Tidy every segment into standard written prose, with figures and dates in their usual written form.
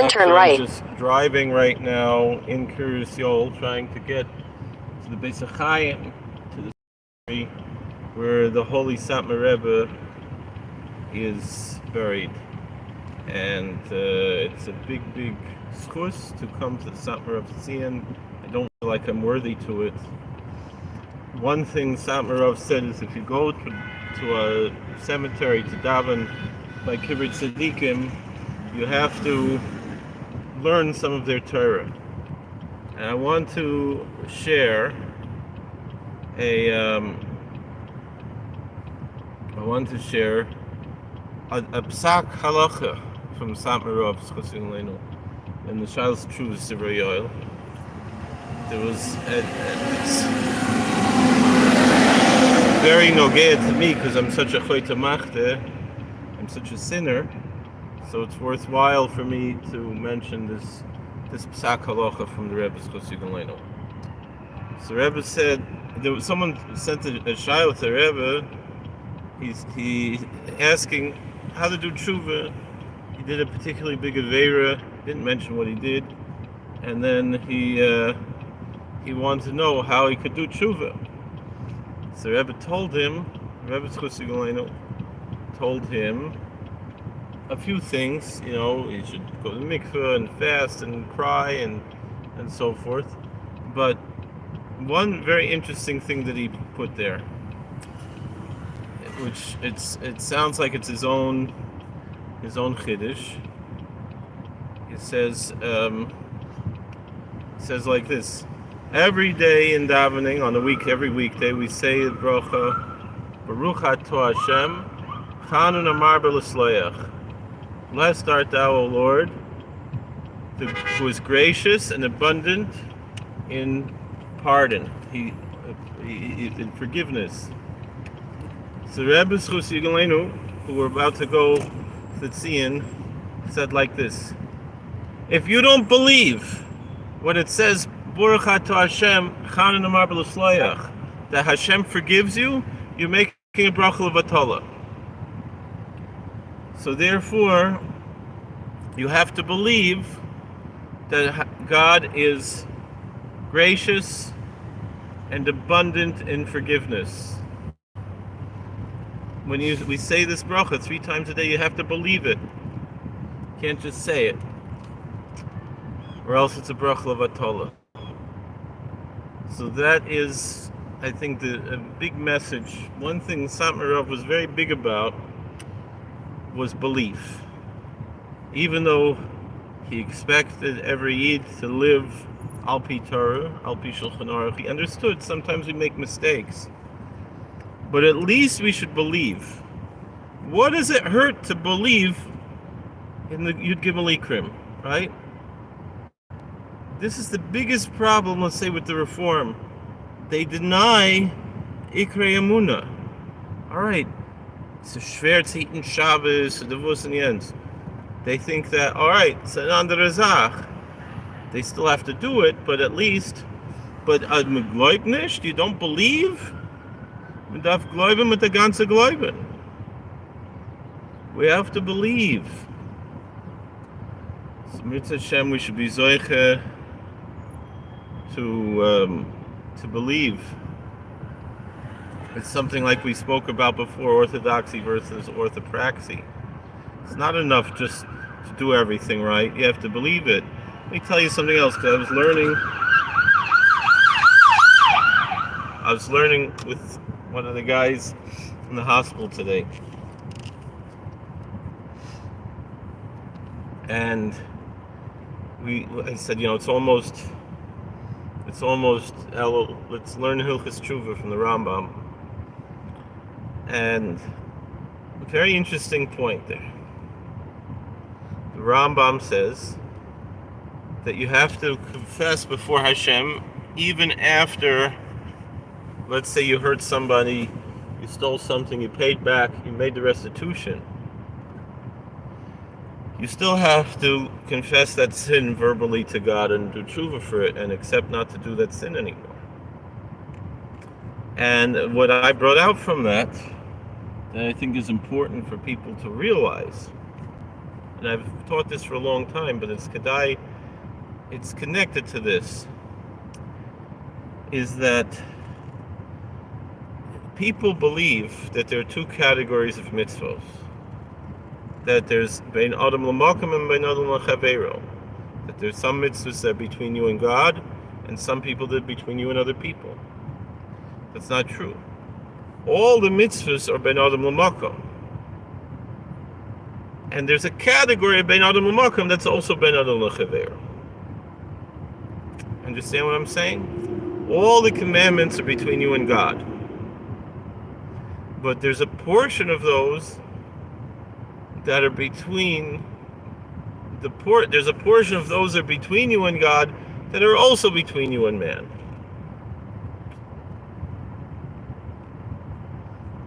then turn right. I'm just driving right now in Kiryas Yol, trying to get to the Beis HaChaim, to the cemetery where the Holy Satmar Rebbe is buried. And it's a big schus to come to the Satmar of Tzion. I don't feel like I'm worthy to it. One thing Satmarov said is if you go to a cemetery to daven by Kibbutz Tzadikim, you have to learn some of their Torah. And I want to share a psak halacha from Satmarov's Chosin Leinu in the Shas Truvas Sivrei Yoel. There was it's very nogea to me because I'm such a choyte machte, I'm such a sinner, so it's worthwhile for me to mention this psak halacha from the Rebbe's Chosin Leinu. So Rebbe said, someone sent a shayla to Rebbe. He asking how to do tshuva. He did a particularly big aveira, didn't mention what he did, and then he wanted to know how he could do tshuva. So Rebbe told him, Rebbe's Chosin Leinu told him a few things. You know, he should go to the mikveh and fast and cry and so forth. But one very interesting thing that he put there, which it sounds like it's his own chiddush. It says like this: every day in davening, every weekday, we say the bracha, Baruch Atah Hashem, Chanun Amar B'Lisloyach. Blessed art thou, O Lord, who is gracious and abundant in pardon, in forgiveness. So Rebbe's Chosin Leinu, who we're about to go to Tzion, said like this: if you don't believe what it says, Baruch Atah Hashem, Chanun Amar B'Lisloyach, that Hashem forgives you, you're making a bracha levatala. So therefore, you have to believe that God is gracious and abundant in forgiveness. When we say this bracha 3 times a day, you have to believe it. You can't just say it, or else it's a bracha levatala. So that is, I think, a big message. One thing Satmarov was very big about was belief. Even though he expected every Yid to live al pi Torah, al pi Shulchan Aruch, he understood sometimes we make mistakes. But at least we should believe. What does it hurt to believe in the Yud Gimel Ikrim, right? This is the biggest problem, let's say, with the Reform. They deny Ikrei Emunah. All right, it's a schwer zu eaten Shabbos, the Vos and Jens. They think that, all right, it's an andere Zach. They still have to do it, but at least, but mit Gläub nicht, you don't believe? Man darf gläuben mit der ganze Gläuben. We have to believe. So, Mitzvah Hashem, we should be zoiche to believe. It's something like we spoke about before, orthodoxy versus orthopraxy. It's not enough just to do everything right. You have to believe it. Let me tell you something else, because I was learning with one of the guys in the hospital today. And I said, it's almost let's learn Hilchos Tshuva from the Rambam. And a very interesting point there. The Rambam says that you have to confess before Hashem even after, let's say you hurt somebody, you stole something, you paid back, you made the restitution. You still have to confess that sin verbally to God and do tshuva for it and accept not to do that sin anymore. And what I brought out from that I think is important for people to realize, and I've taught this for a long time, but it's kedai, it's connected to this, is that people believe that there are two categories of mitzvos. That there's bein adam l'makom and bein adam l'chaveiro. That there's some mitzvahs that are between you and God, and some people that are between you and other people. That's not true. All the mitzvahs are bein adam l'makom. And there's a category of bein adam l'makom that's also bein adam l'chaveiro. Understand what I'm saying? All the commandments are between you and God. But there's a portion of those that are between there's a portion of those that are between you and God that are also between you and man.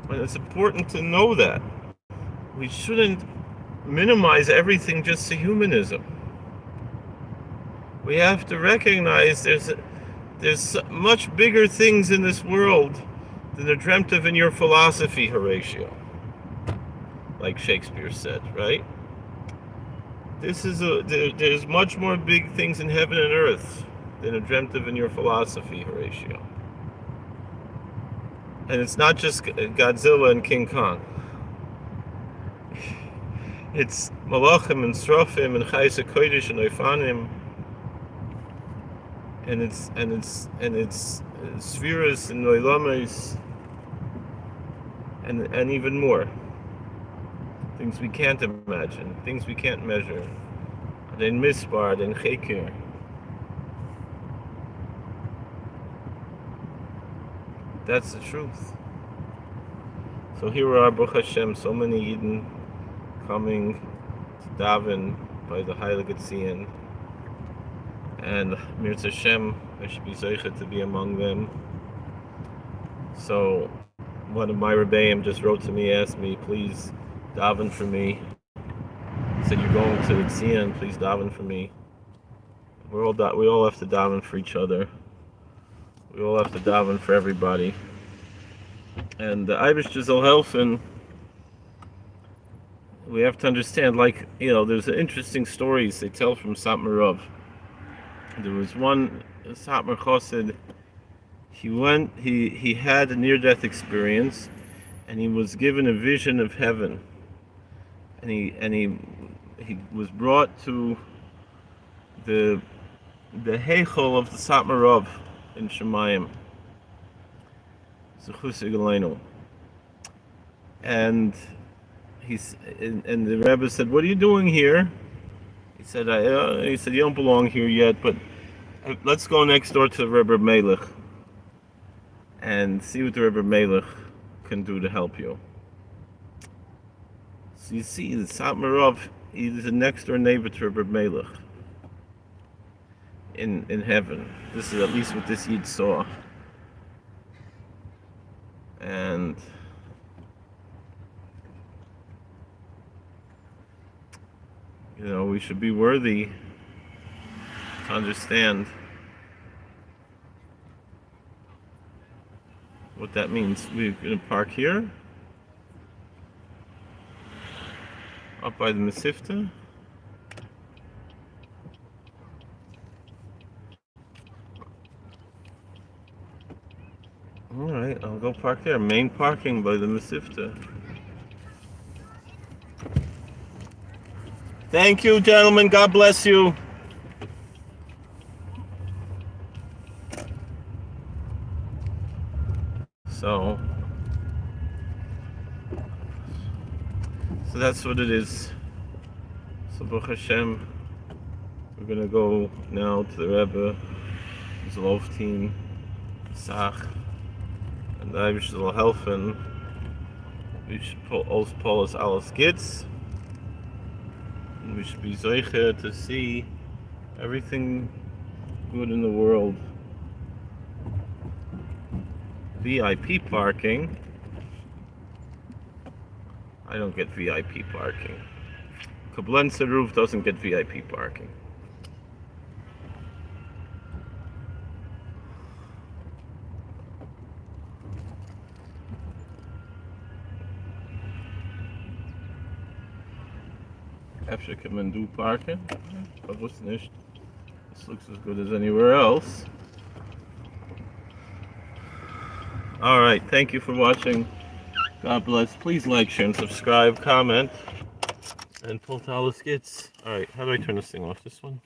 And it's important to know that. We shouldn't minimize everything just to humanism. We have to recognize there's much bigger things in this world than are dreamt of in your philosophy, Horatio. Like Shakespeare said, right? There's much more big things in heaven and earth than are dreamt of in your philosophy, Horatio. And it's not just Godzilla and King Kong. It's Malachim and Srofim and Chayes HaKodesh and Oifanim. And it's Spheres and Noilames and even more. Things we can't imagine, things we can't measure. Den Misbar, den Chekir. That's the truth. So here we are, Baruch Hashem, so many Yidden coming to daven by the Heilige Tzion. And Mirz Hashem, I should be zeicha to be among them. So one of my Rebbeim just wrote to me, asked me, please daven for me. He said, you're going to the Tzion, please daven for me. We all have to daven for each other. We all have to daven for everybody. And the Eibush will help, and we have to understand, there's interesting stories they tell from Satmar. There was one Satmar Chassid, he had a near-death experience, and he was given a vision of heaven. And he was brought to the Heichel of the Satmar Rav in Shemayim. And the Rebbe said, "What are you doing here?" He said, "You don't belong here yet, but let's go next door to the Rebbe Melech and see what the Rebbe Melech can do to help you." So you see, the Satmar Rav, he's a next door neighbor to Rebbe Melech in heaven. This is at least what this Yid saw. And we should be worthy to understand what that means. We're going to park here, up by the Mesivta. Alright, I'll go park there. Main parking by the Mesivta. Thank you, gentlemen. God bless you. So that's what it is. So Baruch Hashem, we're going to go now to the Rebbe, Zloftin, Sach, and I wish will helfen. We should pull us alles gits. And we should be zeicher to see everything good in the world. VIP parking. I don't get VIP parking. Koblenzer Roof doesn't get VIP parking. Hefshe kann man do parken. Bewusst nicht. This looks as good as anywhere else. Alright, thank you for watching. God bless. Please like, share, and subscribe, comment, and pull to all the skits. Alright, how do I turn this thing off? This one?